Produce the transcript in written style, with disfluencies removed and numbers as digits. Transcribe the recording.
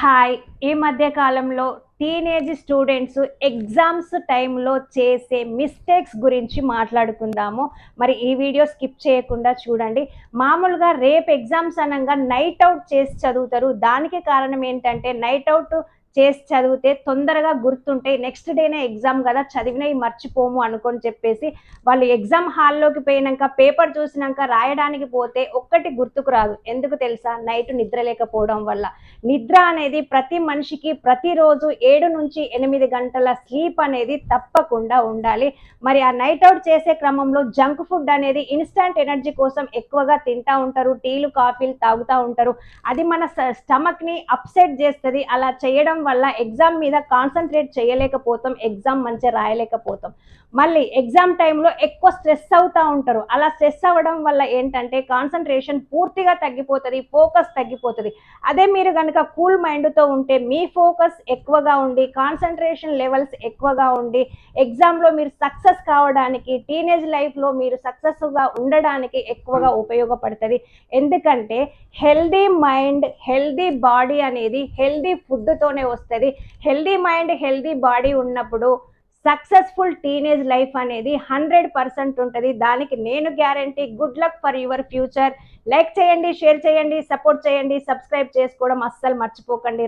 Hi! ఈ మధ్య కాలంలో టీనేజ్ స్టూడెంట్స్ ఎగ్జామ్స్ టైంలో చేసే మిస్టేక్స్ గురించి మాట్లాడుకుందాము. మరి ఈ వీడియో స్కిప్ చేయకుండా చూడండి. మామూలుగా రేపు ఎగ్జామ్స్ అనంగా నైట్ ఔట్ చేసి చదువుతారు. దానికి కారణం ఏంటంటే నైట్ ఔట్ చేసి చదివితే తొందరగా గుర్తుంటాయి. నెక్స్ట్ డేనే ఎగ్జామ్ కదా, చదివినవి మర్చిపోము అనుకొని చెప్పేసి వాళ్ళు ఎగ్జామ్ హాల్లోకి పోయినాక పేపర్ చూసినాక రాయడానికి పోతే ఒక్కటి గుర్తుకు రాదు. ఎందుకు తెలుసా? నైట్ నిద్ర లేకపోవడం వల్ల. నిద్ర అనేది ప్రతి మనిషికి ప్రతిరోజు 7 నుంచి 8 గంటల స్లీప్ అనేది తప్పకుండా ఉండాలి. మరి ఆ నైట్ అవుట్ చేసే క్రమంలో జంక్ ఫుడ్ అనేది ఇన్స్టాంట్ ఎనర్జీ కోసం ఎక్కువగా తింటా ఉంటారు. టీలు కాఫీలు తాగుతూ ఉంటారు. అది మన స్టమక్ని అప్సెట్ చేస్తుంది. అలా చేయడం వల్ల ఎగ్జామ్ మీద కాన్సన్ట్రేట్ చేయలేకపోతాం, ఎగ్జామ్ మంచిగా రాయలేకపోతాం. మళ్ళీ ఎగ్జామ్ టైంలో ఎక్కువ స్ట్రెస్ అవుతూ ఉంటారు. అలా స్ట్రెస్ అవ్వడం వల్ల ఏంటంటే కాన్సన్ట్రేషన్ పూర్తిగా తగ్గిపోతుంది, ఫోకస్ తగ్గిపోతుంది. అదే మీరు కనుక కూల్ మైండ్తో ఉంటే మీ ఫోకస్ ఎక్కువగా ఉండి కాన్సన్ట్రేషన్ లెవెల్స్ ఎక్కువగా ఉండి ఎగ్జామ్లో మీరు సక్సెస్ కావడానికి, టీనేజ్ లైఫ్లో మీరు సక్సెస్గా ఉండడానికి ఎక్కువగా ఉపయోగపడుతుంది. ఎందుకంటే హెల్దీ మైండ్ హెల్దీ బాడీ అనేది హెల్దీ ఫుడ్తోనే వస్తుంది. హెల్దీ మైండ్ హెల్దీ బాడీ ఉన్నప్పుడు సక్సెస్ఫుల్ టీనేజ్ లైఫ్ అనేది 100% ఉంటుంది. దానికి నేను guarantee. Good luck for your future. Like చేయండి, షేర్ చేయండి, సపోర్ట్ చేయండి, సబ్స్క్రైబ్ చేసుకోవడం అస్సలు మర్చిపోకండి.